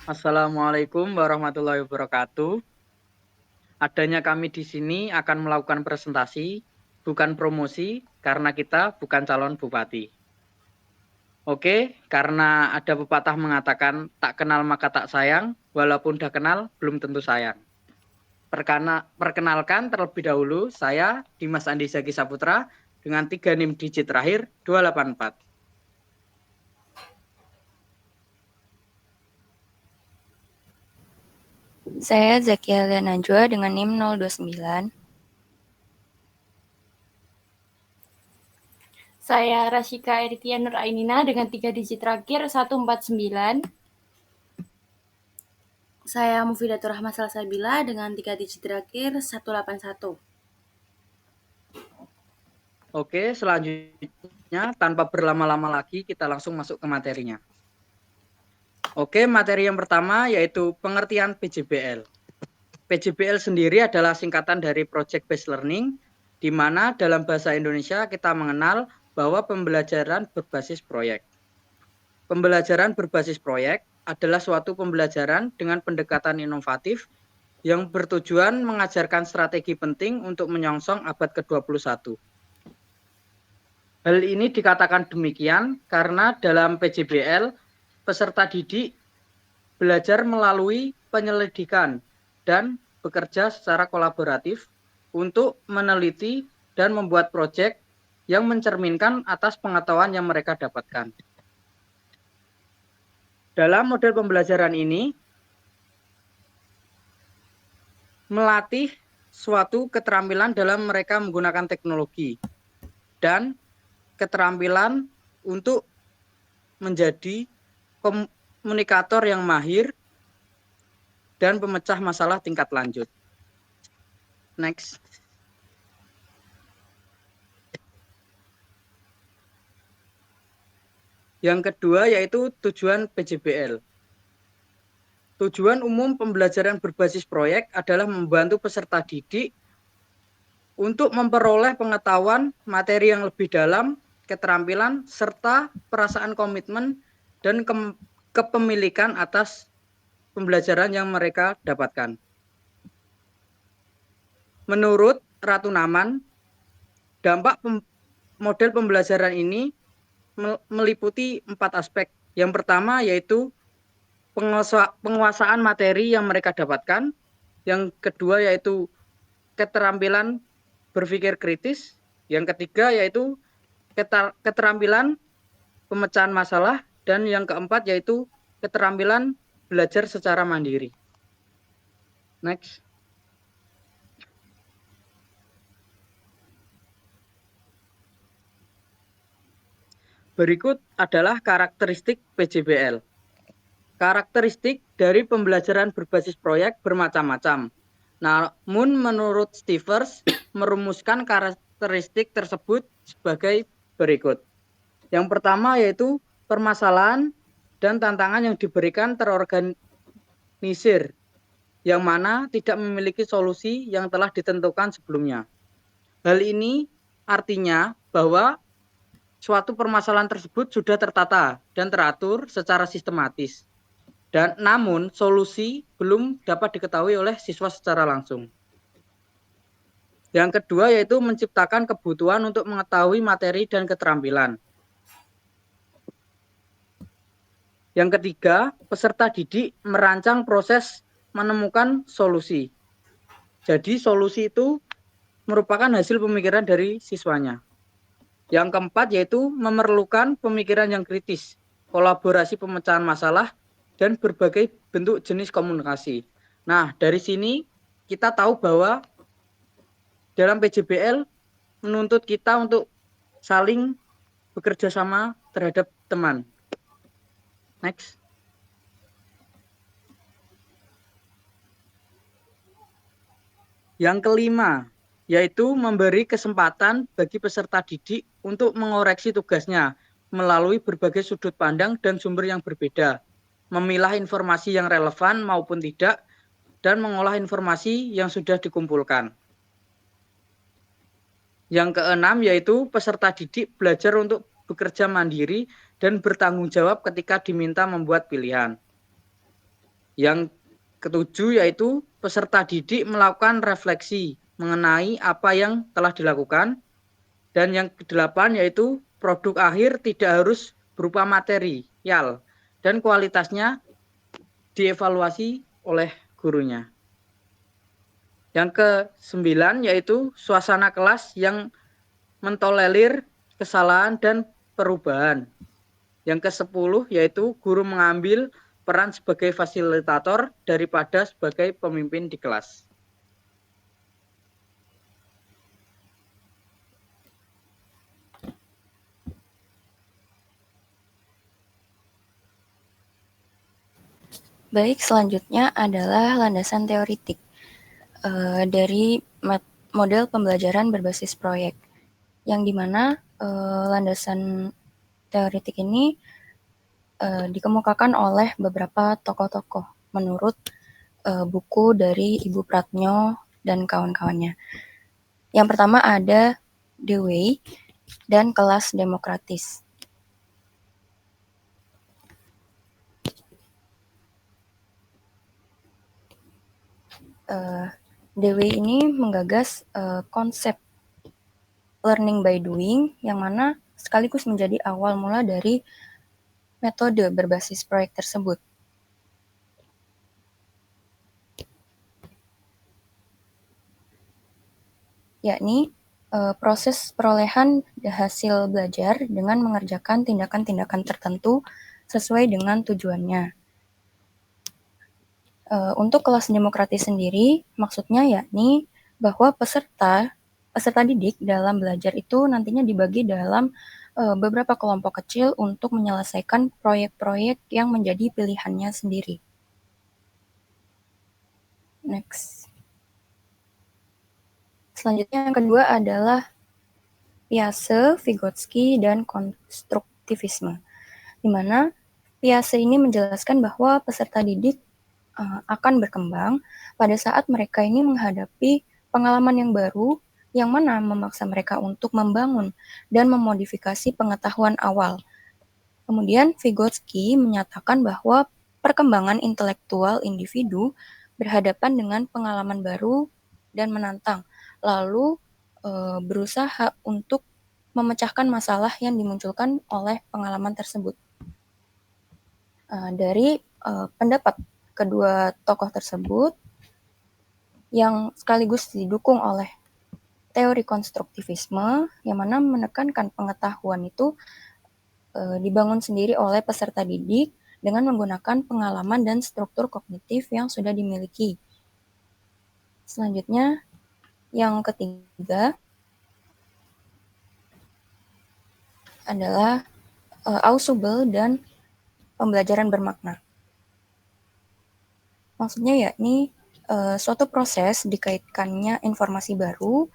Assalamualaikum warahmatullahi wabarakatuh. Adanya kami di sini akan melakukan presentasi, bukan promosi, karena kita bukan calon bupati. Oke, karena ada pepatah mengatakan tak kenal maka tak sayang, walaupun dah kenal belum tentu sayang. Perkenalkan terlebih dahulu, saya Dimas Andi Zaki Saputra dengan 3 NIM digit terakhir 284. Saya Zakia Najwa dengan NIM 029. Saya Rasyika Eritia Nur Ainina dengan 3 digit terakhir 149. Saya Mufidatur Rahma Salsabila dengan 3 digit terakhir 181. Oke, selanjutnya tanpa berlama-lama lagi kita langsung masuk ke materinya. Oke, materi yang pertama yaitu pengertian PJBL. PJBL sendiri adalah singkatan dari Project Based Learning, di mana dalam bahasa Indonesia kita mengenal bahwa pembelajaran berbasis proyek. Pembelajaran berbasis proyek adalah suatu pembelajaran dengan pendekatan inovatif yang bertujuan mengajarkan strategi penting untuk menyongsong abad ke-21. Hal ini dikatakan demikian karena dalam PJBL, peserta didik belajar melalui penyelidikan dan bekerja secara kolaboratif untuk meneliti dan membuat proyek yang mencerminkan atas pengetahuan yang mereka dapatkan. Dalam model pembelajaran ini, melatih suatu keterampilan dalam mereka menggunakan teknologi dan keterampilan untuk menjadi komunikator yang mahir dan pemecah masalah tingkat lanjut. Next. Yang kedua yaitu tujuan PJBL. Tujuan umum pembelajaran berbasis proyek adalah membantu peserta didik untuk memperoleh pengetahuan materi yang lebih dalam, keterampilan, serta perasaan komitmen dan kepemilikan atas pembelajaran yang mereka dapatkan. Menurut Ratu Naman, dampak model pembelajaran ini meliputi 4 aspek. Yang pertama yaitu penguasaan materi yang mereka dapatkan. Yang kedua yaitu keterampilan berpikir kritis. Yang ketiga yaitu keterampilan pemecahan masalah. Dan yang keempat yaitu keterampilan belajar secara mandiri. Next. Berikut adalah karakteristik PJBL. Karakteristik dari pembelajaran berbasis proyek bermacam-macam. Namun menurut Stivers merumuskan karakteristik tersebut sebagai berikut. Yang pertama yaitu permasalahan dan tantangan yang diberikan terorganisir, yang mana tidak memiliki solusi yang telah ditentukan sebelumnya. Hal ini artinya bahwa suatu permasalahan tersebut sudah tertata dan teratur secara sistematis. Dan namun solusi belum dapat diketahui oleh siswa secara langsung. Yang kedua yaitu menciptakan kebutuhan untuk mengetahui materi dan keterampilan. Yang ketiga, peserta didik merancang proses menemukan solusi. Jadi solusi itu merupakan hasil pemikiran dari siswanya. Yang keempat yaitu memerlukan pemikiran yang kritis, kolaborasi pemecahan masalah, dan berbagai bentuk jenis komunikasi. Nah, dari sini kita tahu bahwa dalam PJBL menuntut kita untuk saling bekerja sama terhadap teman. Next. Yang kelima, yaitu memberi kesempatan bagi peserta didik untuk mengoreksi tugasnya melalui berbagai sudut pandang dan sumber yang berbeda, memilah informasi yang relevan maupun tidak, dan mengolah informasi yang sudah dikumpulkan. Yang keenam yaitu peserta didik belajar untuk bekerja mandiri dan bertanggung jawab ketika diminta membuat pilihan. Yang ketujuh yaitu peserta didik melakukan refleksi mengenai apa yang telah dilakukan. Dan yang kedelapan yaitu produk akhir tidak harus berupa material dan kualitasnya dievaluasi oleh gurunya. Yang ke-9 yaitu suasana kelas yang mentolerir kesalahan dan perubahan. Yang ke-10 yaitu guru mengambil peran sebagai fasilitator daripada sebagai pemimpin di kelas. Baik, selanjutnya adalah landasan teoritik dari model pembelajaran berbasis proyek, yang dimana landasan teoritik ini dikemukakan oleh beberapa tokoh-tokoh menurut buku dari Ibu Pratnyo dan kawan-kawannya. Yang pertama ada Dewey dan kelas demokratis. Dewey ini menggagas konsep learning by doing, yang mana sekaligus menjadi awal mula dari metode berbasis proyek tersebut. Yakni proses perolehan hasil belajar dengan mengerjakan tindakan-tindakan tertentu sesuai dengan tujuannya. Untuk kelas demokratis sendiri, maksudnya yakni bahwa peserta didik dalam belajar itu nantinya dibagi dalam beberapa kelompok kecil untuk menyelesaikan proyek-proyek yang menjadi pilihannya sendiri. Next. Selanjutnya yang kedua adalah Piaget, Vygotsky, dan konstruktivisme, di mana Piaget ini menjelaskan bahwa peserta didik akan berkembang pada saat mereka ini menghadapi pengalaman yang baru yang mana memaksa mereka untuk membangun dan memodifikasi pengetahuan awal. Kemudian Vygotsky menyatakan bahwa perkembangan intelektual individu berhadapan dengan pengalaman baru dan menantang, lalu berusaha untuk memecahkan masalah yang dimunculkan oleh pengalaman tersebut. Dari pendapat kedua tokoh tersebut yang sekaligus didukung oleh teori konstruktivisme, yang mana menekankan pengetahuan itu dibangun sendiri oleh peserta didik dengan menggunakan pengalaman dan struktur kognitif yang sudah dimiliki. Selanjutnya, yang ketiga adalah Ausubel dan pembelajaran bermakna. Maksudnya yakni suatu proses dikaitkannya informasi baru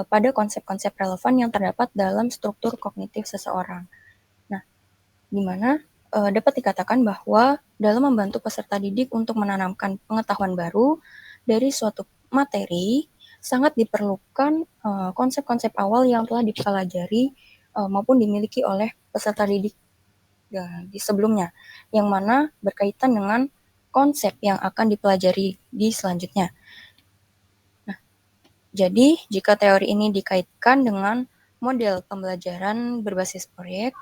pada konsep-konsep relevan yang terdapat dalam struktur kognitif seseorang. Nah, di mana dapat dikatakan bahwa dalam membantu peserta didik untuk menanamkan pengetahuan baru dari suatu materi, sangat diperlukan konsep-konsep awal yang telah dipelajari maupun dimiliki oleh peserta didik di sebelumnya, yang mana berkaitan dengan konsep yang akan dipelajari di selanjutnya. Nah, jadi jika teori ini dikaitkan dengan model pembelajaran berbasis proyek,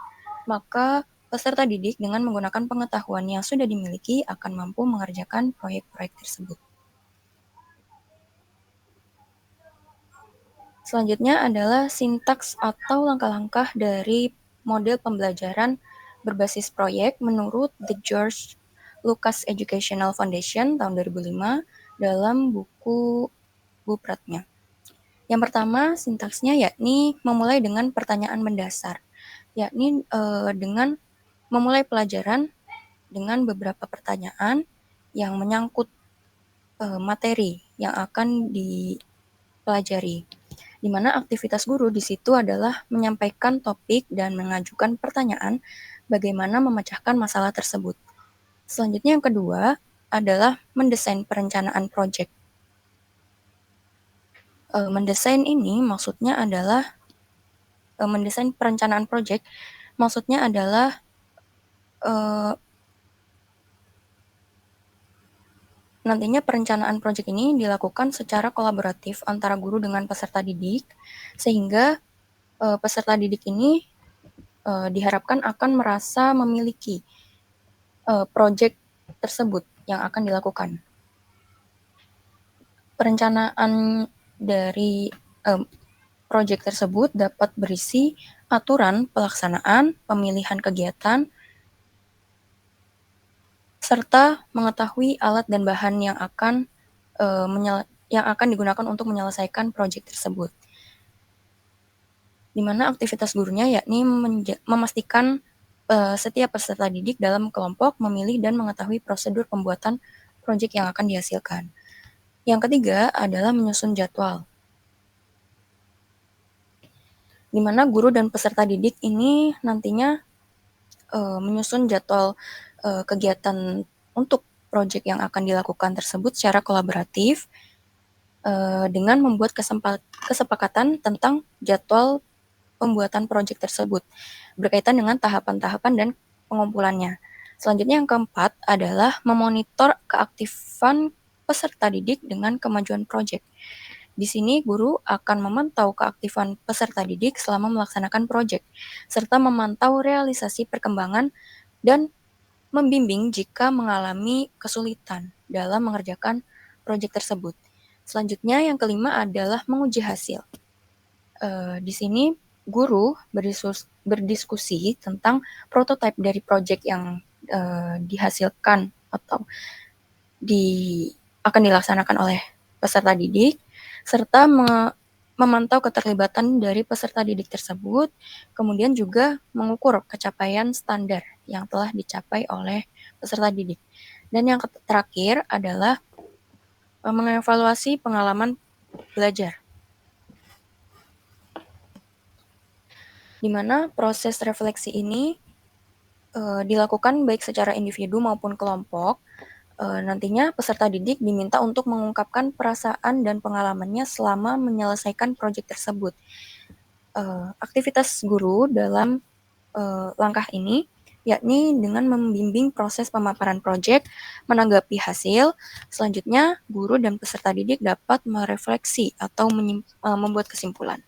maka peserta didik dengan menggunakan pengetahuan yang sudah dimiliki akan mampu mengerjakan proyek-proyek tersebut. Selanjutnya adalah sintaks atau langkah-langkah dari model pembelajaran berbasis proyek menurut The George Lucas Educational Foundation tahun 2005 dalam buku Bu Pratnya. Yang pertama, sintaksnya yakni memulai dengan pertanyaan mendasar, yakni dengan memulai pelajaran dengan beberapa pertanyaan yang menyangkut materi yang akan dipelajari, di mana aktivitas guru di situ adalah menyampaikan topik dan mengajukan pertanyaan bagaimana memecahkan masalah tersebut. Selanjutnya yang kedua adalah mendesain perencanaan proyek. Mendesain ini maksudnya adalah mendesain perencanaan proyek maksudnya adalah nantinya perencanaan proyek ini dilakukan secara kolaboratif antara guru dengan peserta didik, sehingga peserta didik ini diharapkan akan merasa memiliki proyek tersebut yang akan dilakukan. Perencanaan dari proyek tersebut dapat berisi aturan pelaksanaan, pemilihan kegiatan, serta mengetahui alat dan bahan yang akan digunakan untuk menyelesaikan proyek tersebut. Di mana aktivitas gurunya yakni memastikan setiap peserta didik dalam kelompok memilih dan mengetahui prosedur pembuatan proyek yang akan dihasilkan. Yang ketiga adalah menyusun jadwal, di mana guru dan peserta didik ini nantinya menyusun jadwal kegiatan untuk proyek yang akan dilakukan tersebut secara kolaboratif dengan membuat kesepakatan tentang jadwal pembuatan proyek tersebut berkaitan dengan tahapan-tahapan dan pengumpulannya. Selanjutnya yang keempat adalah memonitor keaktifan peserta didik dengan kemajuan proyek. Di sini guru akan memantau keaktifan peserta didik selama melaksanakan proyek, serta memantau realisasi perkembangan dan membimbing jika mengalami kesulitan dalam mengerjakan proyek tersebut. Selanjutnya yang kelima adalah menguji hasil. Di sini guru berdiskusi tentang prototipe dari proyek yang dihasilkan atau akan dilaksanakan oleh peserta didik, serta memantau keterlibatan dari peserta didik tersebut, kemudian juga mengukur capaian standar yang telah dicapai oleh peserta didik. Dan yang terakhir adalah mengevaluasi pengalaman belajar, di mana proses refleksi ini dilakukan baik secara individu maupun kelompok. Nantinya peserta didik diminta untuk mengungkapkan perasaan dan pengalamannya selama menyelesaikan proyek tersebut. Aktivitas guru dalam langkah ini yakni dengan membimbing proses pemaparan proyek, menanggapi hasil. Selanjutnya, guru dan peserta didik dapat merefleksi atau membuat kesimpulan.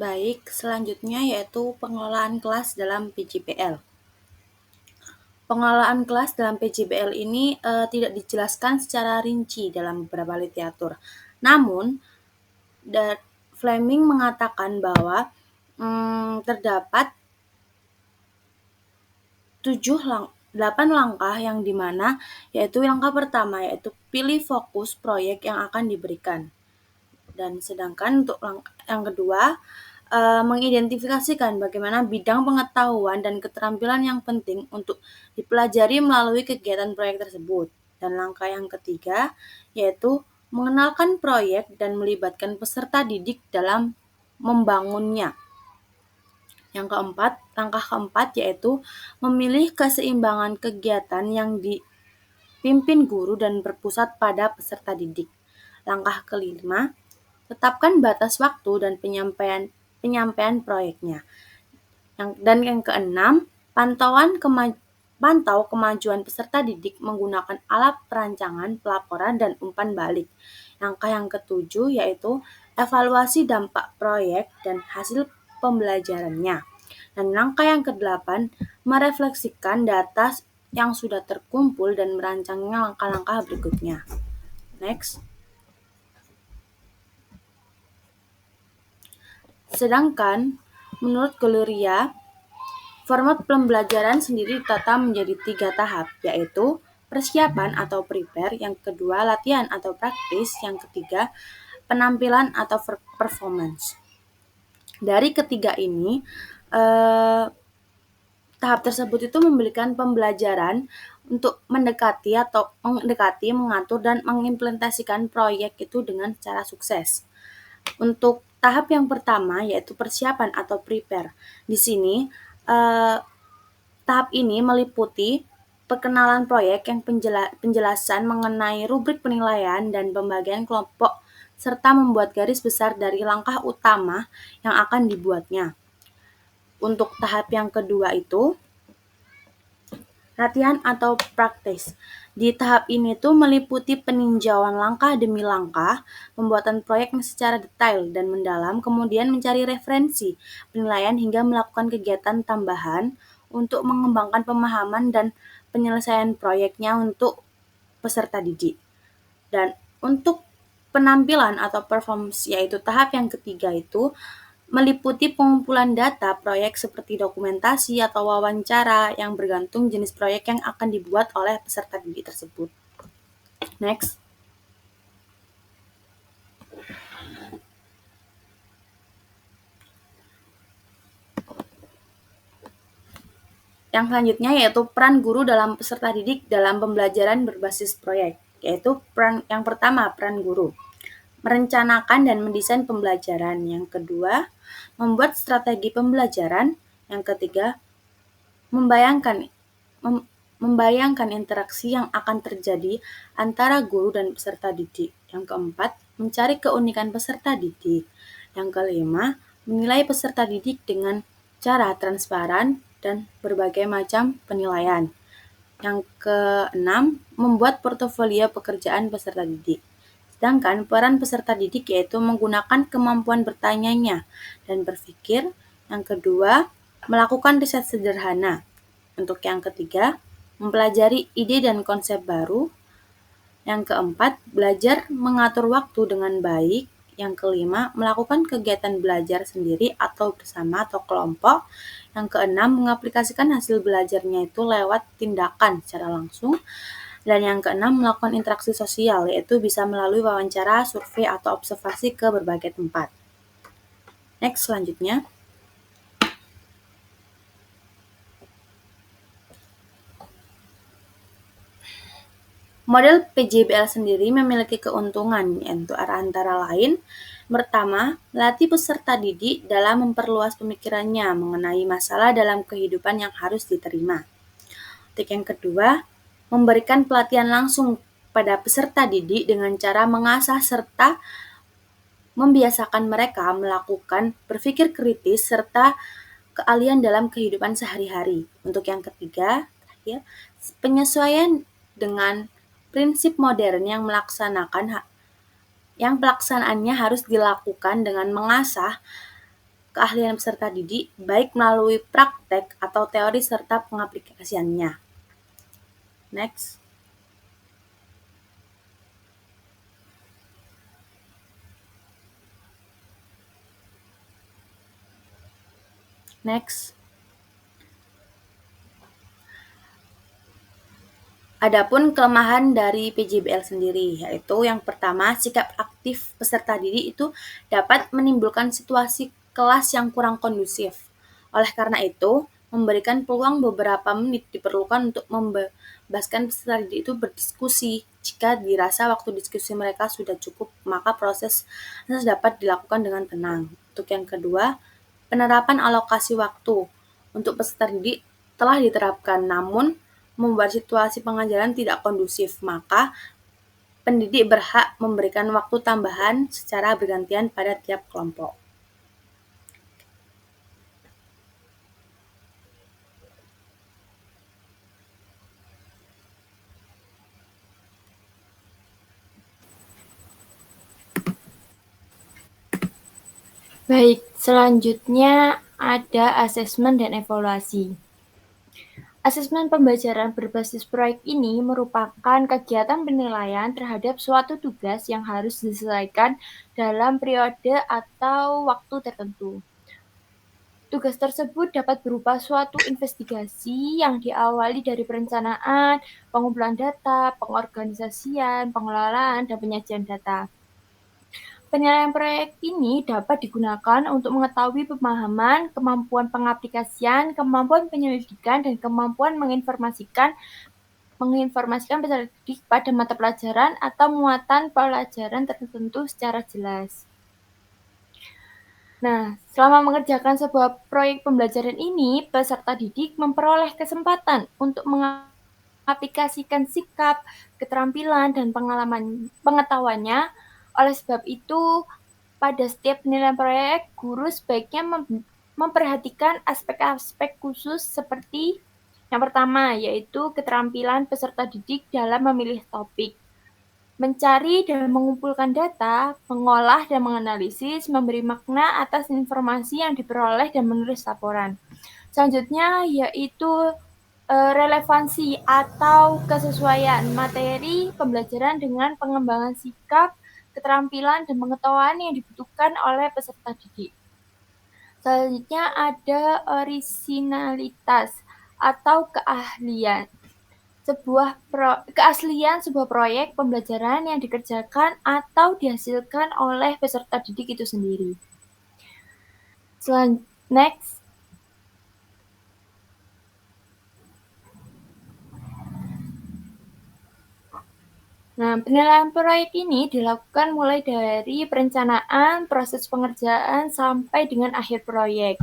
Baik, selanjutnya yaitu pengelolaan kelas dalam PJBL. Pengelolaan kelas dalam PJBL ini tidak dijelaskan secara rinci dalam beberapa literatur. Namun, Fleming mengatakan bahwa terdapat 8 langkah yang dimana yaitu langkah pertama yaitu pilih fokus proyek yang akan diberikan. Dan sedangkan untuk yang kedua, mengidentifikasikan bagaimana bidang pengetahuan dan keterampilan yang penting untuk dipelajari melalui kegiatan proyek tersebut. Dan langkah yang ketiga yaitu mengenalkan proyek dan melibatkan peserta didik dalam membangunnya. Langkah keempat yaitu memilih keseimbangan kegiatan yang dipimpin guru dan berpusat pada peserta didik. Langkah kelima, tetapkan batas waktu dan penyampaian proyeknya. Dan yang keenam, pantau kemajuan peserta didik menggunakan alat perancangan, pelaporan, dan umpan balik. Langkah yang ketujuh yaitu evaluasi dampak proyek dan hasil pembelajarannya. Dan langkah yang kedelapan, merefleksikan data yang sudah terkumpul dan merancangnya langkah-langkah berikutnya. Next. Sedangkan menurut Gloria, format pembelajaran sendiri ditata menjadi 3 tahap, yaitu persiapan atau prepare, yang kedua latihan atau praktis, yang ketiga penampilan atau performance. Dari ketiga ini, tahap tersebut itu memberikan pembelajaran untuk mendekati, mengatur, dan mengimplementasikan proyek itu dengan cara sukses. Untuk tahap yang pertama yaitu persiapan atau prepare. Di sini tahap ini meliputi perkenalan proyek yang penjelasan mengenai rubrik penilaian dan pembagian kelompok serta membuat garis besar dari langkah utama yang akan dibuatnya. Untuk tahap yang kedua itu, latihan atau praktis. Di tahap ini tuh meliputi peninjauan langkah demi langkah, pembuatan proyek secara detail dan mendalam, kemudian mencari referensi, penilaian hingga melakukan kegiatan tambahan untuk mengembangkan pemahaman dan penyelesaian proyeknya untuk peserta didik. Dan untuk penampilan atau performance, yaitu tahap yang ketiga itu meliputi pengumpulan data proyek seperti dokumentasi atau wawancara yang bergantung jenis proyek yang akan dibuat oleh peserta didik tersebut. Next. Yang selanjutnya yaitu peran guru dalam peserta didik dalam pembelajaran berbasis proyek, yaitu yang pertama, peran guru. Merencanakan dan mendesain pembelajaran. Yang kedua, membuat strategi pembelajaran. Yang ketiga, membayangkan interaksi yang akan terjadi antara guru dan peserta didik. Yang keempat, mencari keunikan peserta didik. Yang kelima, menilai peserta didik dengan cara transparan dan berbagai macam penilaian. Yang keenam, membuat portofolio pekerjaan peserta didik. Sedangkan peran peserta didik yaitu menggunakan kemampuan bertanyanya dan berpikir. Yang kedua, melakukan riset sederhana. Untuk yang ketiga, mempelajari ide dan konsep baru. Yang keempat, belajar mengatur waktu dengan baik. Yang kelima, melakukan kegiatan belajar sendiri atau bersama atau kelompok. Yang keenam, mengaplikasikan hasil belajarnya itu lewat tindakan secara langsung. Dan yang keenam, melakukan interaksi sosial, yaitu bisa melalui wawancara, survei, atau observasi ke berbagai tempat. Next, selanjutnya. Model PJBL sendiri memiliki keuntungan, yaitu antara lain, pertama, melatih peserta didik dalam memperluas pemikirannya mengenai masalah dalam kehidupan yang harus diterima. Untuk yang kedua, memberikan pelatihan langsung pada peserta didik dengan cara mengasah serta membiasakan mereka melakukan berpikir kritis serta keahlian dalam kehidupan sehari-hari. Untuk yang ketiga, terakhir, penyesuaian dengan prinsip modern yang pelaksanaannya harus dilakukan dengan mengasah keahlian peserta didik baik melalui praktek atau teori serta pengaplikasiannya. Next. Adapun kelemahan dari PJBL sendiri, yaitu yang pertama, sikap aktif peserta didik itu dapat menimbulkan situasi kelas yang kurang kondusif. Oleh karena itu, memberikan peluang beberapa menit diperlukan untuk membebaskan peserta didik itu berdiskusi. Jika dirasa waktu diskusi mereka sudah cukup, maka proses dapat dilakukan dengan tenang. Untuk yang kedua, penerapan alokasi waktu untuk peserta didik telah diterapkan, namun membuat situasi pengajaran tidak kondusif, maka pendidik berhak memberikan waktu tambahan secara bergantian pada tiap kelompok. Baik, selanjutnya ada asesmen dan evaluasi. Asesmen pembelajaran berbasis proyek ini merupakan kegiatan penilaian terhadap suatu tugas yang harus diselesaikan dalam periode atau waktu tertentu. Tugas tersebut dapat berupa suatu investigasi yang diawali dari perencanaan, pengumpulan data, pengorganisasian, pengelolaan, dan penyajian data. Penilaian proyek ini dapat digunakan untuk mengetahui pemahaman, kemampuan pengaplikasian, kemampuan penyelidikan, dan kemampuan menginformasikan peserta didik pada mata pelajaran atau muatan pelajaran tertentu secara jelas. Nah, selama mengerjakan sebuah proyek pembelajaran ini, peserta didik memperoleh kesempatan untuk mengaplikasikan sikap, keterampilan, dan pengetahuannya Oleh sebab itu, pada setiap penilaian proyek, guru sebaiknya memperhatikan aspek-aspek khusus seperti yang pertama, yaitu keterampilan peserta didik dalam memilih topik, mencari dan mengumpulkan data, mengolah dan menganalisis, memberi makna atas informasi yang diperoleh dan menulis laporan. Selanjutnya yaitu relevansi atau kesesuaian materi pembelajaran dengan pengembangan sikap, keterampilan, dan pengetahuan yang dibutuhkan oleh peserta didik. Selanjutnya ada orisinalitas atau keahlian. Keaslian sebuah proyek pembelajaran yang dikerjakan atau dihasilkan oleh peserta didik itu sendiri. Next. Nah, penilaian proyek ini dilakukan mulai dari perencanaan, proses pengerjaan, sampai dengan akhir proyek.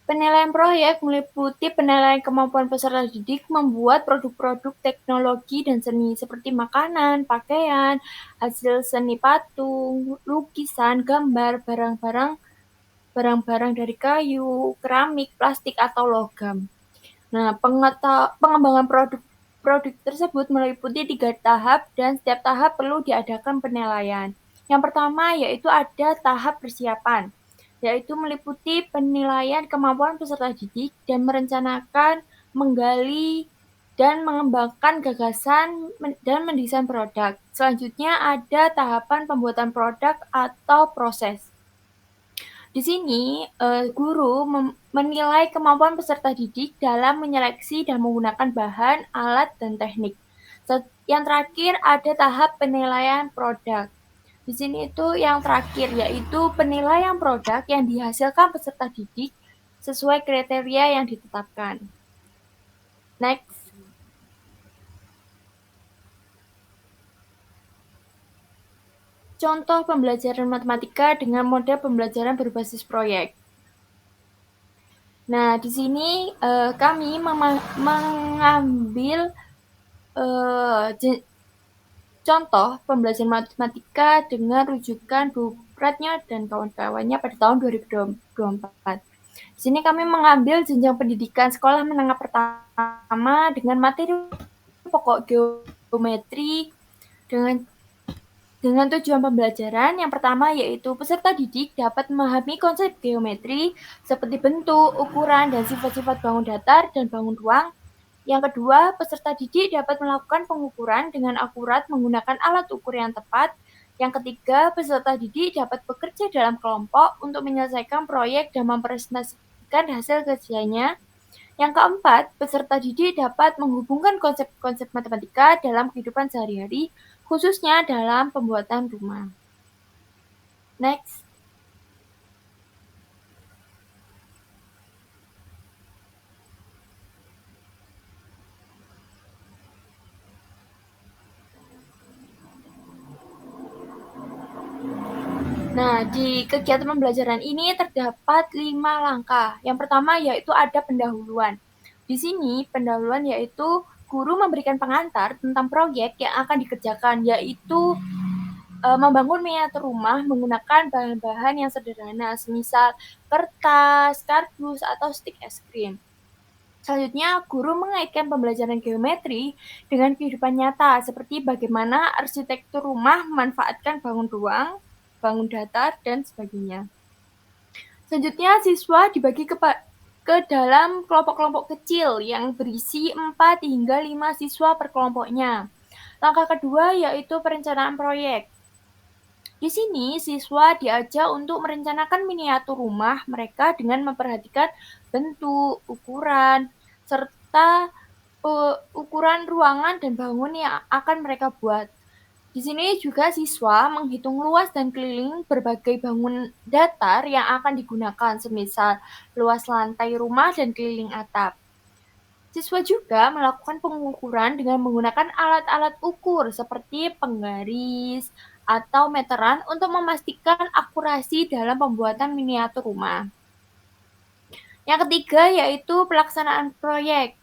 Penilaian proyek meliputi penilaian kemampuan peserta didik membuat produk-produk teknologi dan seni seperti makanan, pakaian, hasil seni patung, lukisan, gambar, barang-barang dari kayu, keramik, plastik, atau logam. Nah, pengembangan produk tersebut meliputi 3 tahap dan setiap tahap perlu diadakan penilaian. Yang pertama yaitu ada tahap persiapan, yaitu meliputi penilaian kemampuan peserta didik dan merencanakan, menggali, dan mengembangkan gagasan dan mendesain produk. Selanjutnya ada tahapan pembuatan produk atau proses. Di sini, guru menilai kemampuan peserta didik dalam menyeleksi dan menggunakan bahan, alat, dan teknik. Yang terakhir ada tahap penilaian produk. Di sini itu yang terakhir yaitu penilaian produk yang dihasilkan peserta didik sesuai kriteria yang ditetapkan. Next. Contoh pembelajaran matematika dengan model pembelajaran berbasis proyek. Nah, di sini kami mengambil contoh pembelajaran matematika dengan rujukan Bu Pratnya dan kawan-kawannya pada tahun 2024. Di sini kami mengambil jenjang pendidikan sekolah menengah pertama dengan materi pokok geometri dengan tujuan pembelajaran yang pertama yaitu peserta didik dapat memahami konsep geometri seperti bentuk, ukuran, dan sifat-sifat bangun datar dan bangun ruang. Yang kedua, peserta didik dapat melakukan pengukuran dengan akurat menggunakan alat ukur yang tepat. Yang ketiga, peserta didik dapat bekerja dalam kelompok untuk menyelesaikan proyek dan mempresentasikan hasil kerjanya. Yang keempat, peserta didik dapat menghubungkan konsep-konsep matematika dalam kehidupan sehari-hari, khususnya dalam pembuatan rumah. Next. Nah, di kegiatan pembelajaran ini terdapat 5 langkah. Yang pertama yaitu ada pendahuluan. Di sini pendahuluan yaitu guru memberikan pengantar tentang proyek yang akan dikerjakan, yaitu membangun miniatur rumah menggunakan bahan-bahan yang sederhana, semisal kertas, kardus, atau stik es krim. Selanjutnya, guru mengaitkan pembelajaran geometri dengan kehidupan nyata, seperti bagaimana arsitektur rumah memanfaatkan bangun ruang, bangun datar, dan sebagainya. Selanjutnya, siswa dibagi ke dalam kelompok-kelompok kecil yang berisi 4 hingga 5 siswa per kelompoknya. Langkah kedua yaitu perencanaan proyek. Di sini, siswa diajak untuk merencanakan miniatur rumah mereka dengan memperhatikan bentuk, ukuran, serta ukuran ruangan dan bangun yang akan mereka buat. Di sini juga siswa menghitung luas dan keliling berbagai bangun datar yang akan digunakan, semisal luas lantai rumah dan keliling atap. Siswa juga melakukan pengukuran dengan menggunakan alat-alat ukur seperti penggaris atau meteran untuk memastikan akurasi dalam pembuatan miniatur rumah. Yang ketiga yaitu pelaksanaan proyek.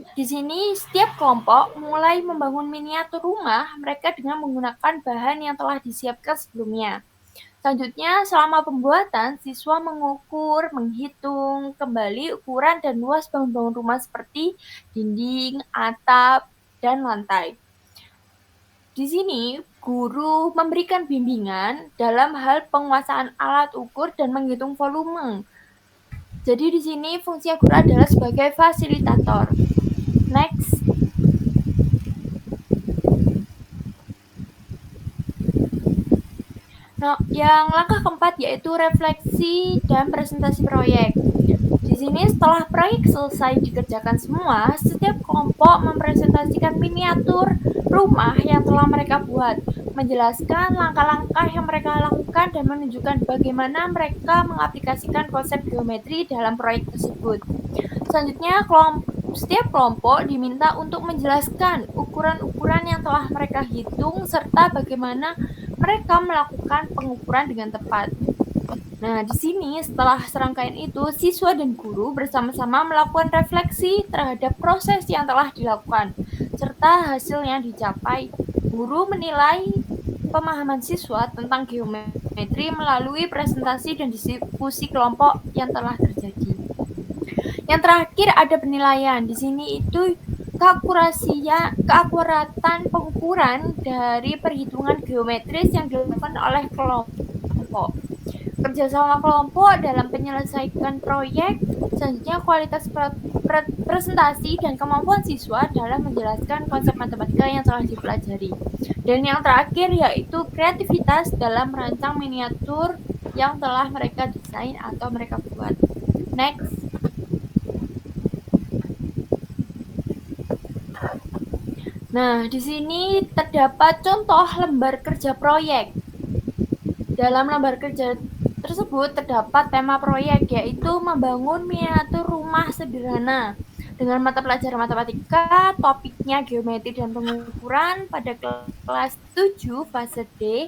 Di sini setiap kelompok mulai membangun miniatur rumah mereka dengan menggunakan bahan yang telah disiapkan sebelumnya. Selanjutnya, selama pembuatan, siswa mengukur, menghitung kembali ukuran dan luas bangun-bangun rumah seperti dinding, atap, dan lantai. Di sini, guru memberikan bimbingan dalam hal penguasaan alat ukur dan menghitung volume. Jadi di sini fungsi guru adalah sebagai fasilitator. Next. Nah, yang langkah keempat yaitu refleksi dan presentasi proyek. Di sini setelah proyek selesai dikerjakan semua, setiap kelompok mempresentasikan miniatur rumah yang telah mereka buat, menjelaskan langkah-langkah yang mereka lakukan dan menunjukkan bagaimana mereka mengaplikasikan konsep geometri dalam proyek tersebut. Selanjutnya, setiap kelompok diminta untuk menjelaskan ukuran-ukuran yang telah mereka hitung serta bagaimana mereka melakukan pengukuran dengan tepat. Nah, di sini setelah serangkaian itu, siswa dan guru bersama-sama melakukan refleksi terhadap proses yang telah dilakukan, serta hasil yang dicapai. Guru menilai pemahaman siswa tentang geometri melalui presentasi dan diskusi kelompok yang telah terjadi. Yang terakhir ada penilaian. Di sini itu keakuratan pengukuran dari perhitungan geometris yang dilakukan oleh kelompok. Kerjasama kelompok dalam penyelesaian proyek, selanjutnya kualitas presentasi dan kemampuan siswa dalam menjelaskan konsep matematika yang telah dipelajari. Dan yang terakhir yaitu kreativitas dalam merancang miniatur yang telah mereka desain atau mereka buat. Next. Nah, di sini terdapat contoh lembar kerja proyek. Dalam lembar kerja tersebut terdapat tema proyek, yaitu membangun miniatur rumah sederhana dengan mata pelajaran matematika, topiknya geometri dan pengukuran pada kelas 7 fase D.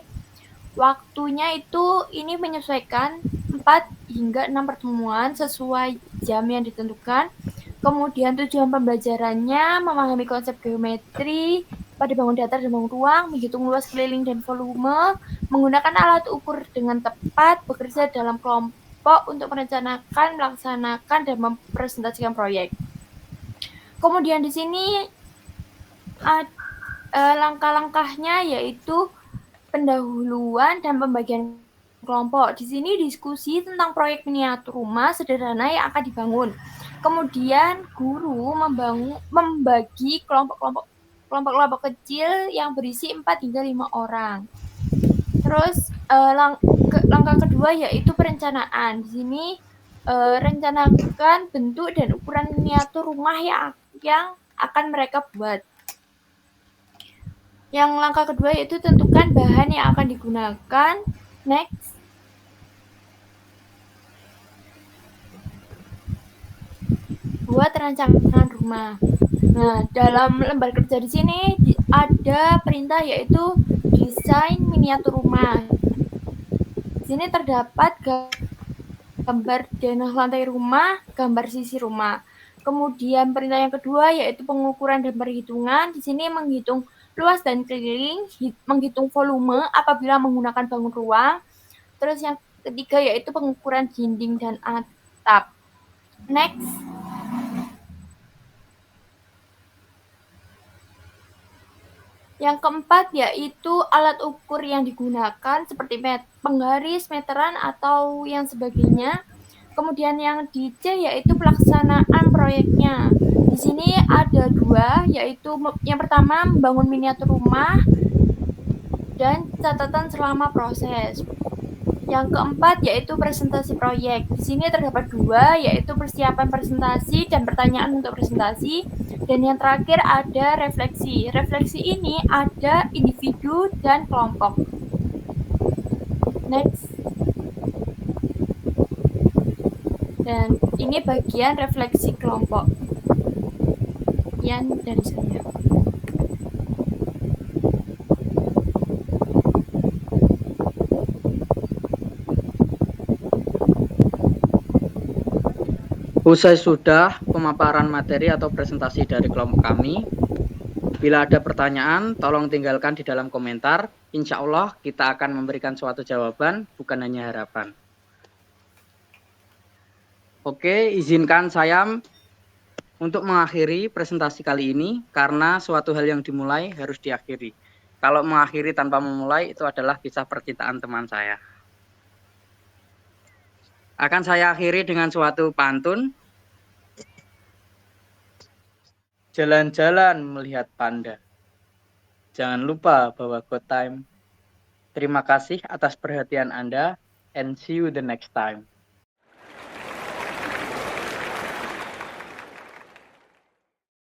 Waktunya itu ini menyesuaikan 4 hingga 6 pertemuan sesuai jam yang ditentukan. Kemudian tujuan pembelajarannya memahami konsep geometri pada bangun datar dan bangun ruang, menghitung luas keliling dan volume, menggunakan alat ukur dengan tepat, bekerja dalam kelompok untuk merencanakan, melaksanakan, dan mempresentasikan proyek. Kemudian di sini langkah-langkahnya yaitu pendahuluan dan pembagian kelompok. Di sini diskusi tentang proyek miniatur rumah sederhana yang akan dibangun. Kemudian guru membagi kelompok kecil yang berisi 4 hingga 5 orang. Terus langkah kedua yaitu perencanaan. Di sini rencanakan bentuk dan ukuran miniatur rumah yang akan mereka buat. Yang langkah kedua yaitu tentukan bahan yang akan digunakan. Next. Buat rancangan rumah. Nah, dalam lembar kerja di sini ada perintah yaitu desain miniatur rumah. Di sini terdapat gambar denah lantai rumah, gambar sisi rumah. Kemudian perintah yang kedua yaitu pengukuran dan perhitungan. Di sini menghitung luas dan keliling, menghitung volume apabila menggunakan bangun ruang. Terus yang ketiga yaitu pengukuran dinding dan atap. Next. Yang keempat yaitu alat ukur yang digunakan seperti penggaris, meteran, atau yang sebagainya. Kemudian yang di C yaitu pelaksanaan proyeknya. Di sini ada 2, yaitu yang pertama membangun miniatur rumah dan catatan selama proses. Yang keempat yaitu presentasi proyek. Di sini terdapat 2, yaitu persiapan presentasi dan pertanyaan untuk presentasi. Dan yang terakhir ada refleksi. Refleksi ini ada individu dan kelompok. Next. Dan ini bagian refleksi kelompok. Sekian dari saya. Usai sudah pemaparan materi atau presentasi dari kelompok kami, bila ada pertanyaan, tolong tinggalkan di dalam komentar. Insya Allah kita akan memberikan suatu jawaban, bukan hanya harapan. Oke, izinkan saya untuk mengakhiri presentasi kali ini, karena suatu hal yang dimulai harus diakhiri. Kalau mengakhiri tanpa memulai, itu adalah kisah percintaan teman saya. Akan saya akhiri dengan suatu pantun. Jalan-jalan melihat panda. Jangan lupa bawa God time. Terima kasih atas perhatian Anda, and see you the next time.